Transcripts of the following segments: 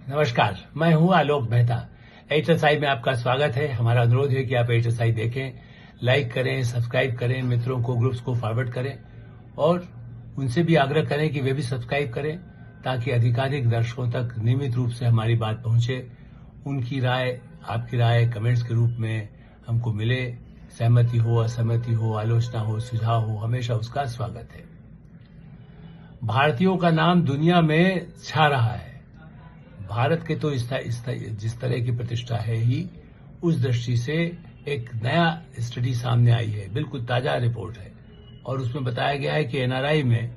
नमस्कार, मैं हूं आलोक मेहता। एचएसआई में आपका स्वागत है। हमारा अनुरोध है कि आप एचएसआई देखें, लाइक करें, सब्सक्राइब करें, मित्रों को, ग्रुप्स को फॉरवर्ड करें और उनसे भी आग्रह करें कि वे भी सब्सक्राइब करें ताकि अधिकाधिक दर्शकों तक नियमित रूप से हमारी बात पहुंचे। उनकी राय, आपकी राय कमेंट्स के रूप में हमको मिले। सहमति हो, असहमति हो, आलोचना हो, सुझाव हो, हमेशा उसका स्वागत है। भारतीयों का नाम दुनिया में छा रहा है। भारत के तो जिस तरह की प्रतिष्ठा है ही, उस दृष्टि से एक नया स्टडी सामने आई है, बिल्कुल ताजा रिपोर्ट है और उसमें बताया गया है कि एनआरआई में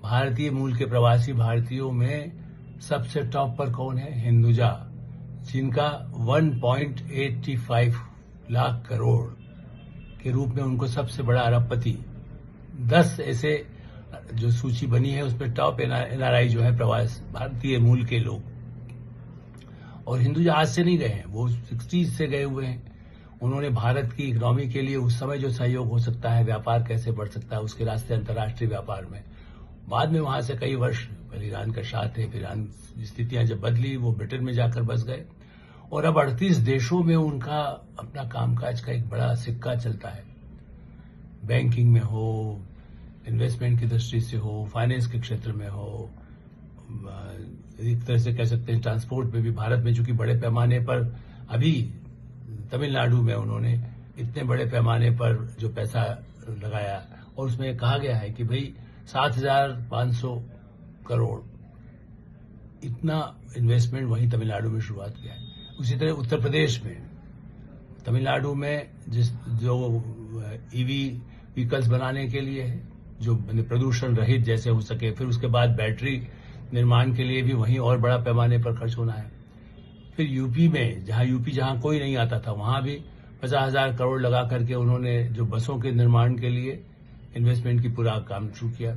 भारतीय मूल के प्रवासी भारतीयों में सबसे टॉप पर कौन है? हिंदुजा, जिनका 1.85 लाख करोड़ के रूप में उनको सबसे बड़ा अरबपति 10 ऐसे जो सूची बनी है उसमें टॉप एनआरआई जो है प्रवास भारतीय मूल के लोग। और हिंदुजा आज से नहीं गए हैं, वो 60s से गए हुए हैं। उन्होंने भारत की इकोनॉमी के लिए उस समय जो सहयोग हो सकता है, व्यापार कैसे बढ़ सकता है, उसके रास्ते अंतर्राष्ट्रीय व्यापार में। बाद में वहां से कई वर्ष पहले ईरान का शाह थे, फिर ईरान स्थितियां जब बदली वो ब्रिटेन में जाकर बस गए और अब 38 देशों में उनका अपना कामकाज का एक बड़ा सिक्का चलता है। बैंकिंग में हो, इन्वेस्टमेंट की दृष्टि से हो, फाइनेंस के क्षेत्र में हो, एक तरह से कह सकते हैं ट्रांसपोर्ट में भी। भारत में चूंकि बड़े पैमाने पर अभी तमिलनाडु में उन्होंने इतने बड़े पैमाने पर जो पैसा लगाया और उसमें कहा गया है कि भाई 7,500 करोड़ इतना इन्वेस्टमेंट वहीं तमिलनाडु में शुरुआत किया है। उसी तरह उत्तर प्रदेश में, तमिलनाडु में जो ईवी व्हीकल्स बनाने के लिए है, जो प्रदूषण रहित जैसे हो सके, फिर उसके बाद बैटरी निर्माण के लिए भी वहीं और बड़ा पैमाने पर खर्च होना है। फिर यूपी में, जहां कोई नहीं आता था, वहां भी 50,000 करोड़ लगा करके उन्होंने जो बसों के निर्माण के लिए इन्वेस्टमेंट की पूरा काम शुरू किया।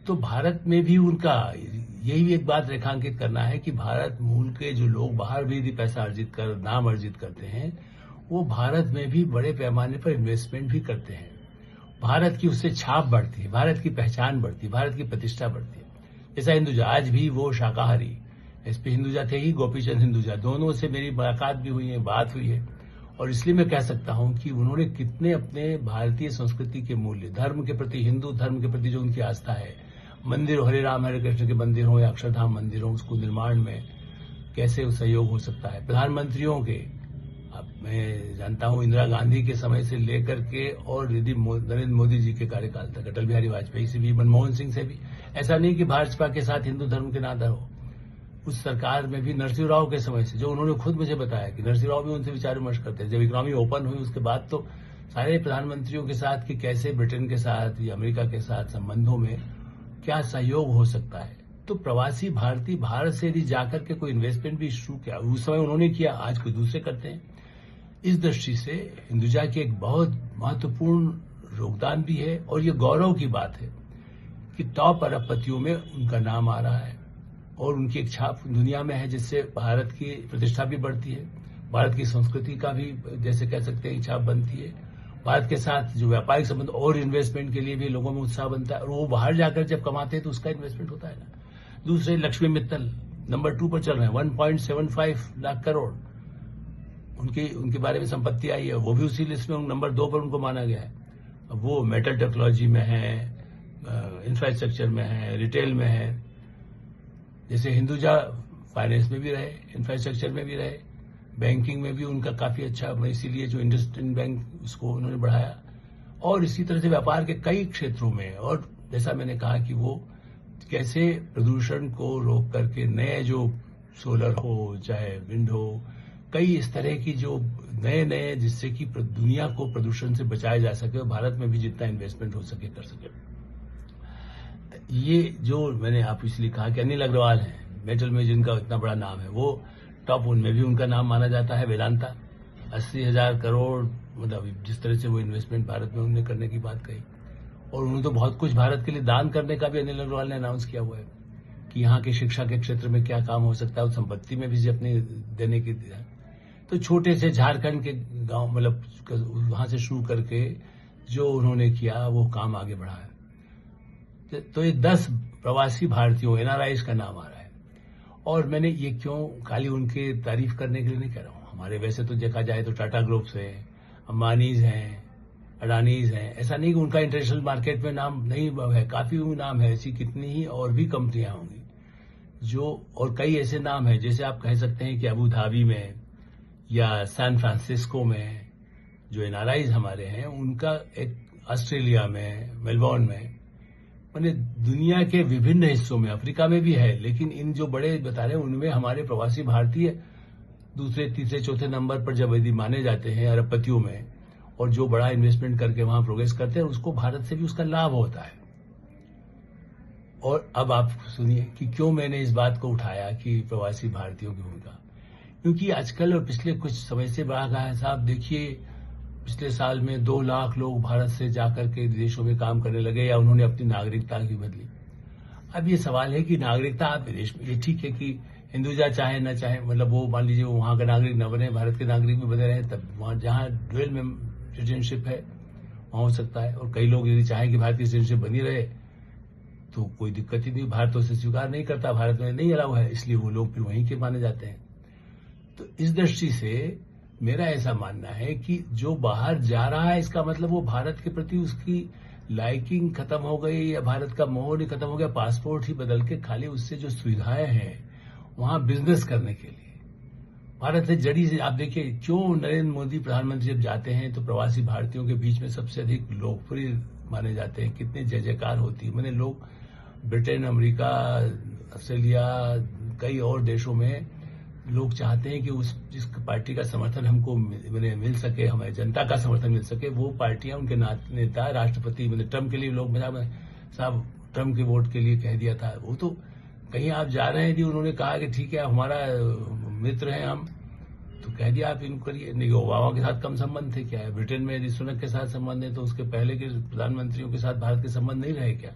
तो भारत में भी उनका यही एक बात रेखांकित करना है कि भारत मूल के जो लोग बाहर भी पैसा अर्जित कर, नाम अर्जित करते हैं, वो भारत में भी बड़े पैमाने पर इन्वेस्टमेंट भी करते हैं। भारत की उससे छाप बढ़ती है, भारत की पहचान बढ़ती है, भारत की प्रतिष्ठा बढ़ती है। जैसा हिंदुजा, आज भी वो शाकाहारी एसपी हिंदुजा थे ही, गोपीचंद हिंदुजा, दोनों से मेरी मुलाकात भी हुई है, बात हुई है और इसलिए मैं कह सकता हूं कि उन्होंने कितने अपने भारतीय संस्कृति के मूल्य, धर्म के प्रति, हिंदू धर्म के प्रति जो उनकी आस्था है, मंदिर हरे राम हरे कृष्ण के मंदिर हो या अक्षरधाम मंदिर हो, उसको निर्माण में कैसे सहयोग हो सकता है। प्रधानमंत्रियों के, अब मैं जानता हूं इंदिरा गांधी के समय से लेकर के और यदि नरेंद्र मोदी जी के कार्यकाल तक, अटल बिहारी वाजपेयी से भी, मनमोहन सिंह से भी, ऐसा नहीं कि भाजपा के साथ हिंदू धर्म के नाता हो। उस सरकार में भी नरसिंह राव के समय से, जो उन्होंने खुद मुझे बताया कि नरसिंह राव भी उनसे विचार विमर्श करते हैं। जब इकोनॉमी ओपन हुई उसके बाद तो सारे प्रधानमंत्रियों के साथ कि कैसे ब्रिटेन के साथ या अमेरिका के साथ संबंधों में क्या सहयोग हो सकता है। तो प्रवासी भारतीय भारत से यदि जाकर के कोई इन्वेस्टमेंट भी शुरू किया, उस समय उन्होंने किया, आज कोई दूसरे करते हैं। इस दृष्टि से हिंदुजा की एक बहुत महत्वपूर्ण योगदान भी है और ये गौरव की बात है कि टॉप अरबपतियों में उनका नाम आ रहा है और उनकी एक छाप दुनिया में है, जिससे भारत की प्रतिष्ठा भी बढ़ती है, भारत की संस्कृति का भी जैसे कह सकते हैं छाप बनती है, भारत के साथ जो व्यापारिक संबंध और इन्वेस्टमेंट के लिए भी लोगों में उत्साह बनता है और वो बाहर जाकर जब कमाते हैं तो उसका इन्वेस्टमेंट होता है ना। दूसरे लक्ष्मी मित्तल नंबर 2 पर चल रहे हैं, 1.75 लाख करोड़ उनके बारे में संपत्ति आई है, वो भी उसी लिस्ट में नंबर 2 पर उनको माना गया है। अब वो मेटल टेक्नोलॉजी में है, इंफ्रास्ट्रक्चर में है, रिटेल में है। जैसे हिंदुजा फाइनेंस में भी रहे, इंफ्रास्ट्रक्चर में भी रहे, बैंकिंग में भी उनका काफी अच्छा, इसीलिए जो इंडस्ट्रियल बैंक उसको उन्होंने बढ़ाया और इसी तरह से व्यापार के कई क्षेत्रों में। और जैसा मैंने कहा कि वो कैसे प्रदूषण को रोक करके नए जो सोलर हो चाहे विंड हो, कई इस तरह की जो नए जिससे कि दुनिया को प्रदूषण से बचाया जा सके और भारत में भी जितना इन्वेस्टमेंट हो सके कर सके। ये जो मैंने आप इसलिए कहा कि अनिल अग्रवाल हैं, मेटल में जिनका इतना बड़ा नाम है, वो टॉप उनमें भी उनका नाम माना जाता है। वेदांता 80,000 करोड़, मतलब जिस तरह से वो इन्वेस्टमेंट भारत में उन्होंने करने की बात कही और उन्होंने तो बहुत कुछ भारत के लिए दान करने का भी अनिल अग्रवाल ने अनाउंस किया हुआ है कि यहाँ की शिक्षा के क्षेत्र में क्या काम हो सकता है, उस संपत्ति में भी अपने देने की दिया। तो छोटे से झारखंड के गांव, मतलब वहां से शुरू करके जो उन्होंने किया वो काम आगे बढ़ा है। तो ये 10 प्रवासी भारतीयों, एनआरआईज का नाम आ रहा है और मैंने ये क्यों खाली उनके तारीफ करने के लिए नहीं कह रहा हूँ। हमारे वैसे तो देखा जाए तो टाटा ग्रुप्स है, अंबानीज हैं, अडानीज हैं। ऐसा नहीं कि उनका इंटरनेशनल मार्केट में नाम नहीं है, काफी नाम है। ऐसी कितनी ही और भी कंपनियां होंगी जो, और कई ऐसे नाम हैं जैसे आप कह सकते हैं कि अबू धाबी में या सैन फ्रांसिस्को में जो एनआरआईज हमारे हैं, उनका एक ऑस्ट्रेलिया में, मेलबोर्न में, मैंने दुनिया के विभिन्न हिस्सों में, अफ्रीका में भी है, लेकिन इन जो बड़े बता रहे हैं उनमें हमारे प्रवासी भारतीय दूसरे, तीसरे, चौथे नंबर पर जब यदि माने जाते हैं अरबपतियों में, और जो बड़ा इन्वेस्टमेंट करके वहां प्रोग्रेस करते हैं उसको भारत से भी उसका लाभ होता है। और अब आप सुनिए कि क्यों मैंने इस बात को उठाया कि प्रवासी भारतीयों की भूमिका, क्योंकि आजकल और पिछले कुछ समय से बढ़ा गया है साहब। देखिए, पिछले साल में 2 लाख लोग भारत से जाकर के विदेशों में काम करने लगे या उन्होंने अपनी नागरिकता की बदली। अब ये सवाल है कि नागरिकता आप विदेश में, ये ठीक है कि हिंदुजा चाहे न चाहे, मतलब वो मान लीजिए वो वहां का नागरिक न बने, भारत के नागरिक भी बने रहे, तब वहां जहां ड्यूअल में सिटीजनशिप है वहां हो सकता है। और कई लोग यदि चाहें कि भारत की सिटीजनशिप बनी रहे तो कोई दिक्कत ही नहीं, भारत तो उसे स्वीकार नहीं करता, भारत में नहीं अलाउ है, इसलिए वो लोग फिर वहीं के माने जाते हैं। तो इस दृष्टि से मेरा ऐसा मानना है कि जो बाहर जा रहा है इसका मतलब वो भारत के प्रति उसकी लाइकिंग खत्म हो गई या भारत का मोह नहीं खत्म हो गया, पासपोर्ट ही बदल के खाली उससे जो सुविधाएं हैं वहां बिजनेस करने के लिए भारत से जड़ी से। आप देखिए क्यों नरेंद्र मोदी प्रधानमंत्री जब जाते हैं तो प्रवासी भारतीयों के बीच में सबसे अधिक लोकप्रिय माने जाते हैं, कितने जय जयकार होती है। मैंने लोग ब्रिटेन, अमेरिका, ऑस्ट्रेलिया, कई और देशों में लोग चाहते हैं कि उस जिस पार्टी का समर्थन हमको मिल सके, हमें जनता का समर्थन मिल सके, वो पार्टियां, उनके नेता, राष्ट्रपति, मतलब ट्रम्प के लिए लोग साहब ट्रम्प के वोट के लिए कह दिया था। वो तो कहीं आप जा रहे हैं, उन्होंने कहा कि ठीक है हमारा मित्र हैं हम, तो कह दिया आप इनको करिए। नहीं, ओबामा के साथ कम संबंध थे क्या है? ब्रिटेन में यदि सुनक के साथ संबंध है तो उसके पहले के प्रधानमंत्रियों के साथ भारत के संबंध नहीं रहे क्या?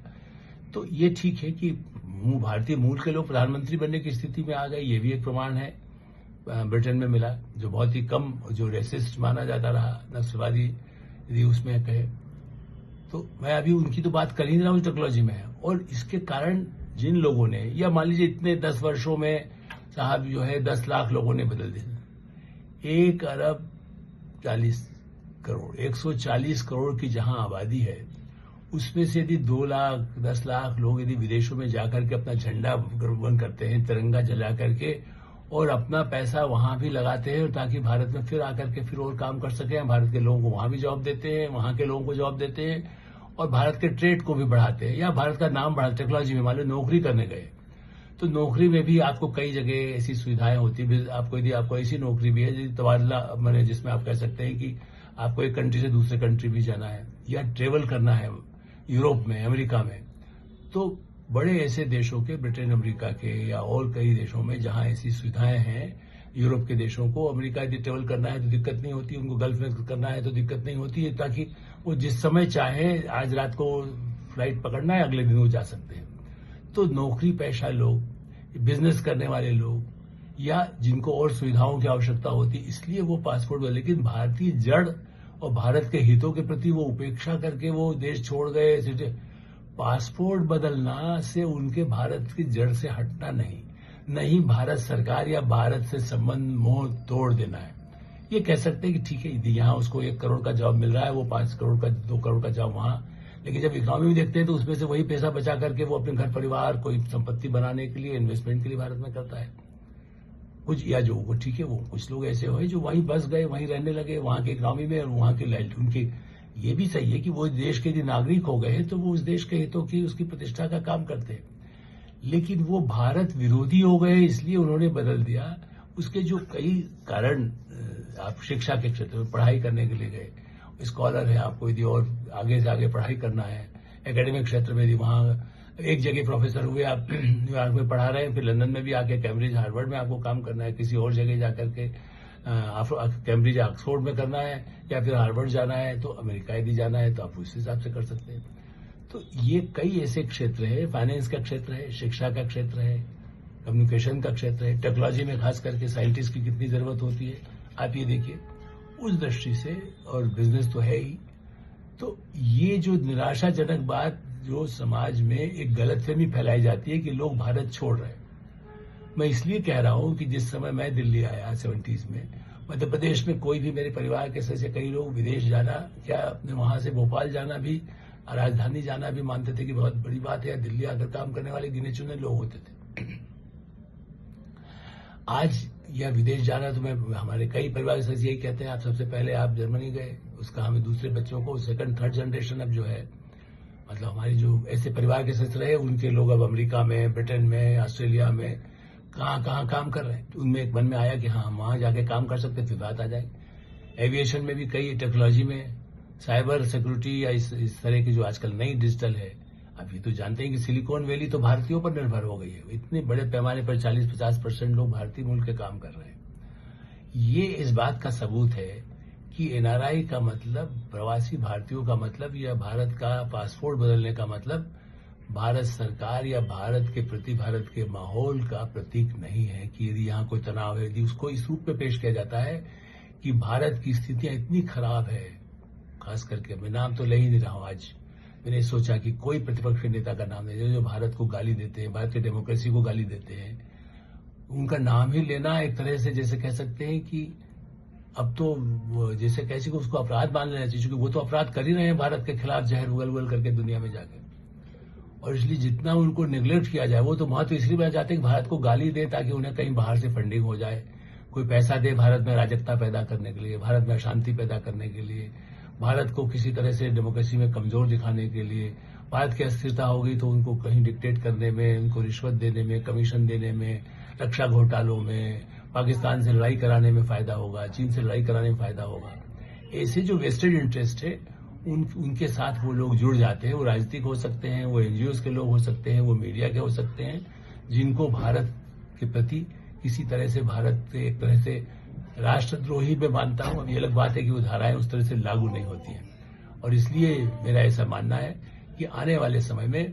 तो ये ठीक है कि भारतीय मूल के लोग प्रधानमंत्री बनने की स्थिति में आ गए, ये भी एक प्रमाण है ब्रिटेन में मिला, जो बहुत ही कम, जो रेसिस्ट माना जाता रहा, नक्सलवादी यदि उसमें कहे। तो मैं अभी उनकी तो बात कर ही रहा हूँ टेक्नोलॉजी में। और इसके कारण जिन लोगों ने, या मान लीजिए इतने 10 वर्षों में साहब जो है 10 लाख लोगों ने बदल दिया, 1 अरब 40 करोड़, 140 करोड़ की जहां आबादी है, उसमें से यदि 2 लाख 10 लाख लोग यदि विदेशों में जाकर के अपना झंडा गर्वबंद करते हैं, तिरंगा जला करके, और अपना पैसा वहां भी लगाते हैं ताकि भारत में फिर आकर के फिर और काम कर सकें, भारत के लोगों को वहां भी जॉब देते हैं, वहां के लोगों को जॉब देते हैं, और भारत के ट्रेड को भी बढ़ाते हैं, या भारत का नाम बढ़ाते, टेक्नोलॉजी में मान लो नौकरी करने गए तो नौकरी में भी आपको कई जगह ऐसी सुविधाएं होती है। आपको यदि आपको ऐसी नौकरी भी है तबादला, मैंने जिसमें आप कह सकते हैं कि आपको एक कंट्री से दूसरे कंट्री भी जाना है या ट्रेवल करना है यूरोप में, अमेरिका में, तो बड़े ऐसे देशों के, ब्रिटेन, अमेरिका के या और कई देशों में जहां ऐसी सुविधाएं हैं, यूरोप के देशों को, अमेरिका यदि ट्रेवल करना है तो दिक्कत नहीं होती, उनको गल्फ में करना है तो दिक्कत नहीं होती है, ताकि वो जिस समय चाहे, आज रात को फ्लाइट पकड़ना है अगले दिन वो जा सकते हैं। तो नौकरी पेशा लोग, बिजनेस करने वाले लोग, या जिनको और सुविधाओं की आवश्यकता होती, इसलिए वो पासपोर्ट, लेकिन भारतीय जड़ और भारत के हितों के प्रति वो उपेक्षा करके वो देश छोड़ गए। पासपोर्ट बदलना से उनके भारत की जड़ से हटना नहीं भारत सरकार या भारत से संबंध मोह तोड़ देना है। ये कह सकते हैं कि ठीक है यहाँ उसको 1 करोड़ का जॉब मिल रहा है, वो 5 करोड़ का, 2 करोड़ का जॉब वहां, लेकिन जब इकोनॉमी में देखते हैं तो उसमें से वही पैसा बचा करके वो अपने घर परिवार, कोई संपत्ति बनाने के लिए, इन्वेस्टमेंट के लिए भारत में करता है कुछ, या जो वो ठीक है, वो कुछ लोग ऐसे हुए जो वहीं बस गए, वहीं रहने लगे, वहां के इकोनॉमी में, और वहां के उनके, ये भी सही है कि वो देश के यदि नागरिक हो गए तो वो उस देश के हितों की, उसकी प्रतिष्ठा का काम करते हैं, लेकिन वो भारत विरोधी हो गए इसलिए उन्होंने बदल दिया। उसके जो कई कारण, आप शिक्षा के क्षेत्र में पढ़ाई करने के लिए गए, स्कॉलर है, आपको यदि और आगे से आगे पढ़ाई करना है, एकेडमिक क्षेत्र में यदि वहां एक जगह प्रोफेसर हुए, आप न्यूयॉर्क में पढ़ा रहे हैं, फिर लंदन में भी आके कैम्ब्रिज, हार्वर्ड में आपको काम करना है, किसी और जगह जाकर के कैम्ब्रिज, ऑक्सफोर्ड में करना है, या फिर हार्वर्ड जाना है, तो अमेरिका यदि जाना है तो आप उस हिसाब से कर सकते हैं। तो ये कई ऐसे क्षेत्र है, फाइनेंस का क्षेत्र है, शिक्षा का क्षेत्र है, कम्युनिकेशन का क्षेत्र है, टेक्नोलॉजी में खास करके साइंटिस्ट की कितनी जरूरत होती है, आप ये देखिए उस दृष्टि से, और बिजनेस तो है ही। तो ये जो निराशाजनक बात जो समाज में एक गलतफहमी फैलाई जाती है कि लोग भारत छोड़ रहे हैं, मैं इसलिए कह रहा हूं कि जिस समय मैं दिल्ली आया 70s में, मध्य प्रदेश में कोई भी मेरे परिवार के सदस्य, कई लोग विदेश जाना, क्या अपने वहां से भोपाल जाना भी, राजधानी जाना भी मानते थे कि बहुत बड़ी बात है। दिल्ली आकर काम करने वाले गिने चुने लोग होते थे। आज यह विदेश जाना, तो मैं, हमारे कई परिवार के सदस्य यही कहते हैं, आप सबसे पहले आप जर्मनी गए, उसका हमें दूसरे बच्चों को, सेकंड थर्ड जनरेशन अब जो है, मतलब हमारी जो ऐसे परिवार के सदस्य रहे, उनके लोग अब अमेरिका में, ब्रिटेन में, ऑस्ट्रेलिया में, कहाँ काम कर रहे हैं। तो उनमें एक मन में आया कि हाँ, हम वहां जाके काम कर सकते, फिर बात आ जाएगी। एविएशन में भी कई टेक्नोलॉजी में, साइबर सिक्योरिटी या इस तरह की जो आजकल नई डिजिटल है, अब ये तो जानते हैं कि सिलिकॉन वैली तो भारतीयों पर निर्भर हो गई है। इतने बड़े पैमाने पर 40-50% लोग भारतीय मूल के काम कर रहे हैं। ये इस बात का सबूत है कि एनआरआई का मतलब, प्रवासी भारतीयों का मतलब, या भारत का पासपोर्ट बदलने का मतलब भारत सरकार या भारत के प्रति, भारत के माहौल का प्रतीक नहीं है। कि यदि यहाँ कोई तनाव है, यदि उसको इस रूप में पेश किया जाता है कि भारत की स्थितियां इतनी खराब है, खास करके मैं नाम तो ले ही नहीं रहा हूं आज, मैंने सोचा कि कोई प्रतिपक्ष के नेता का नाम नहीं, जो भारत को गाली देते हैं, भारत की डेमोक्रेसी को गाली देते हैं, उनका नाम ही लेना एक तरह से जैसे कह सकते हैं कि अब तो जैसे कैसे को उसको अपराध मान लेना चाहिए, क्योंकि वो तो अपराध कर ही रहे हैं भारत के खिलाफ, जहर उगल करके दुनिया में जाकर। और इसलिए जितना उनको निगलेक्ट किया जाए, वो तो महत्व इसलिए बढ़ा जाते हैं कि भारत को गाली दे, ताकि उन्हें कहीं बाहर से फंडिंग हो जाए, कोई पैसा दे भारत में अराजकता पैदा करने के लिए, भारत में अशांति पैदा करने के लिए, भारत को किसी तरह से डेमोक्रेसी में कमजोर दिखाने के लिए। भारत की अस्थिरता होगी तो उनको कहीं डिक्टेट करने में, उनको रिश्वत देने में, कमीशन देने में, रक्षा घोटालों में, पाकिस्तान से लड़ाई कराने में फायदा होगा, चीन से लड़ाई कराने में फायदा होगा। ऐसे जो वेस्टेड इंटरेस्ट है, उनके साथ वो लोग जुड़ जाते हैं। वो राजनीतिक हो सकते हैं, वो एनजीओ के लोग हो सकते हैं, वो मीडिया के हो सकते हैं, जिनको भारत के प्रति किसी तरह से, भारत एक तरह से राष्ट्रद्रोही में मानता हूं। अब ये अलग बात है कि वो धाराएं उस तरह से लागू नहीं होती हैं, और इसलिए मेरा ऐसा मानना है कि आने वाले समय में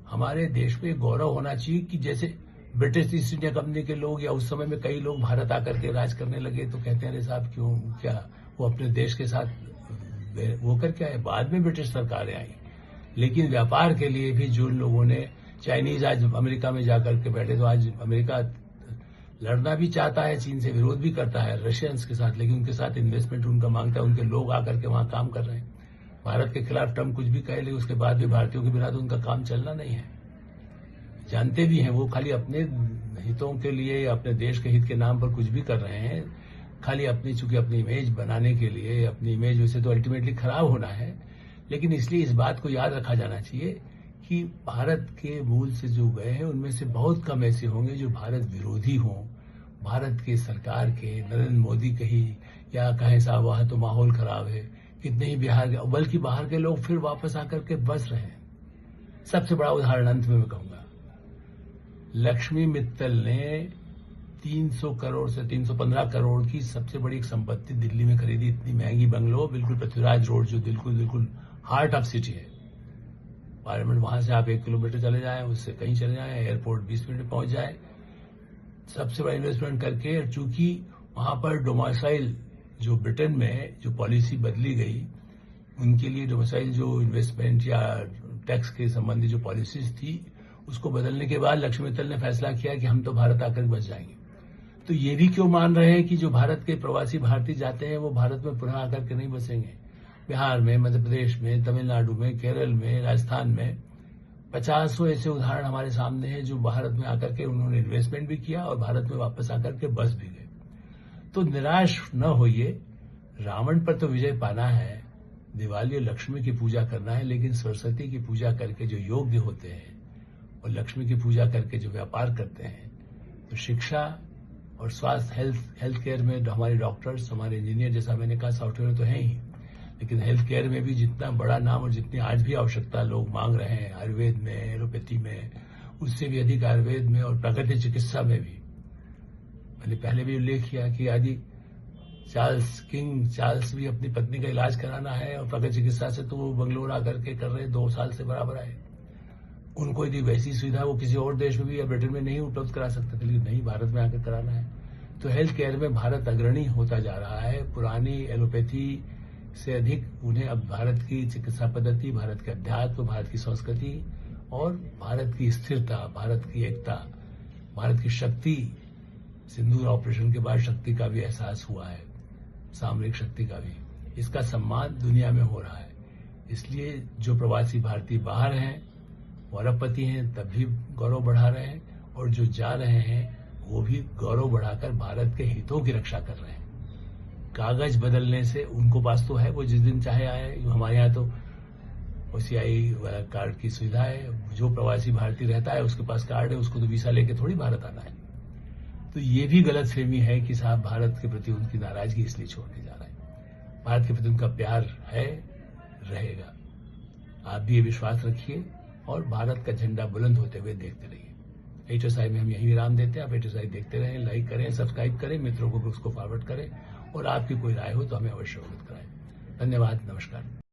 हमारे देश में गौरव होना चाहिए कि जैसे ब्रिटिश ईस्ट इंडिया कंपनी के लोग, या उस समय में कई लोग भारत आकर के राज करने लगे, तो कहते हैं अरे साहब क्यों, क्या वो अपने देश के साथ वो करके आए। बाद में ब्रिटिश सरकारें आई, लेकिन व्यापार के लिए भी जो लोगों ने, चाइनीज आज अमेरिका में जाकर के बैठे, तो आज अमेरिका लड़ना भी चाहता है, चीन से विरोध भी करता है, रशियंस के साथ, लेकिन उनके साथ इन्वेस्टमेंट उनका मांगता है, उनके लोग आकर के वहां काम कर रहे हैं। भारत के खिलाफ ट्रम्प कुछ भी कहे, लेकिन उसके बाद भी भारतीयों के बिना तो उनका काम चलना नहीं है। जानते भी हैं वो खाली अपने हितों के लिए या अपने देश के हित के नाम पर कुछ भी कर रहे हैं, खाली अपनी, चूंकि अपनी इमेज बनाने के लिए। अपनी इमेज वैसे तो अल्टीमेटली खराब होना है, लेकिन इसलिए इस बात को याद रखा जाना चाहिए कि भारत के मूल से जो गए हैं, उनमें से बहुत कम ऐसे होंगे जो भारत विरोधी हों, भारत के सरकार के, नरेंद्र मोदी कही या कहें साहब वहां तो माहौल खराब है, कितने ही बिहार के, बल्कि बाहर के लोग फिर वापस आकर के बस रहे हैं। सबसे बड़ा उदाहरण अंत में मैं कहूंगा, लक्ष्मी मित्तल ने 300 करोड़ से 315 करोड़ की सबसे बड़ी एक संपत्ति दिल्ली में खरीदी, इतनी महंगी बंगलो, बिल्कुल पृथ्वीराज रोड, जो बिल्कुल हार्ट ऑफ सिटी है। पार्लियामेंट वहां से आप 1 किलोमीटर चले जाएं, उससे कहीं चले जाएं, एयरपोर्ट 20 मिनट में पहुंच जाए, सबसे बड़ा इन्वेस्टमेंट करके। चूंकि वहां पर डोमासाइल, जो ब्रिटेन में जो पॉलिसी बदली गई, उनके लिए डोमासाइल जो इन्वेस्टमेंट या टैक्स के संबंधी जो पॉलिसीज थी, उसको बदलने के बाद लक्ष्मी मित्तल ने फैसला किया कि हम तो भारत आकर बच जाएंगे। तो ये भी क्यों मान रहे हैं कि जो भारत के प्रवासी भारतीय जाते हैं वो भारत में पुनः आकर के नहीं बसेंगे। बिहार में, मध्य प्रदेश में, तमिलनाडु में, केरल में, राजस्थान में 50 ऐसे उदाहरण हमारे सामने हैं जो भारत में आकर के उन्होंने इन्वेस्टमेंट भी किया और भारत में वापस आकर के बस भी गए। तो निराश न होइए, रावण पर तो विजय पाना है, दिवाली और लक्ष्मी की पूजा करना है, लेकिन सरस्वती की पूजा करके जो योग्य होते हैं और लक्ष्मी की पूजा करके जो व्यापार करते हैं, तो शिक्षा और स्वास्थ्य, हेल्थ केयर में हमारे डॉक्टर्स, हमारे इंजीनियर, जैसा मैंने कहा सॉफ्टवेयर तो है ही, लेकिन हेल्थ केयर में भी जितना बड़ा नाम और जितनी आज भी आवश्यकता लोग मांग रहे हैं, आयुर्वेद में, एलोपैथी में, उससे भी अधिक आयुर्वेद में और प्राकृतिक चिकित्सा में भी। मैंने पहले भी उल्लेख किया कि आदि किंग चार्ल्स भी अपनी पत्नी का इलाज कराना है और प्राकृतिक चिकित्सा से तो वो बंगलोर आकर के कर रहे 2 साल से बराबर आए। उनको यदि वैसी सुविधा वो किसी और देश में भी या ब्रिटेन में नहीं उपलब्ध करा सकते थे, लेकिन नहीं, भारत में आकर कराना है। तो हेल्थ केयर में भारत अग्रणी होता जा रहा है। पुरानी एलोपैथी से अधिक उन्हें अब भारत की चिकित्सा पद्धति, भारत के अध्यात्म, भारत की संस्कृति और भारत की स्थिरता, भारत की एकता, भारत की शक्ति, सिंदूर ऑपरेशन के बाद शक्ति का भी एहसास हुआ है, सामरिक शक्ति का भी। इसका सम्मान दुनिया में हो रहा है। इसलिए जो प्रवासी भारतीय बाहर हैं वो अरबपति हैं, तब भी गौरव बढ़ा रहे हैं, और जो जा रहे हैं वो भी गौरव बढ़ाकर भारत के हितों की रक्षा कर रहे हैं। कागज बदलने से उनको पास तो है, वो जिस दिन चाहे आए। हमारे यहाँ तो OCI वाला कार्ड की सुविधा है। जो प्रवासी भारतीय रहता है उसके पास कार्ड है, उसको तो वीसा लेके थोड़ी भारत आना है। तो ये भी गलतफहमी है कि साहब भारत के प्रति उनकी नाराजगी इसलिए छोड़ने जा रहे हैं। भारत के प्रति उनका प्यार है, रहेगा। आप भी ये विश्वास रखिए और भारत का झंडा बुलंद होते हुए देखते रहिए। HSI में हम यही विराम देते हैं। आप HSI देखते रहें, लाइक करें, सब्सक्राइब करें, मित्रों को उसको फॉरवर्ड करें, और आपकी कोई राय हो तो हमें अवश्य अवगत कराएं। धन्यवाद, नमस्कार।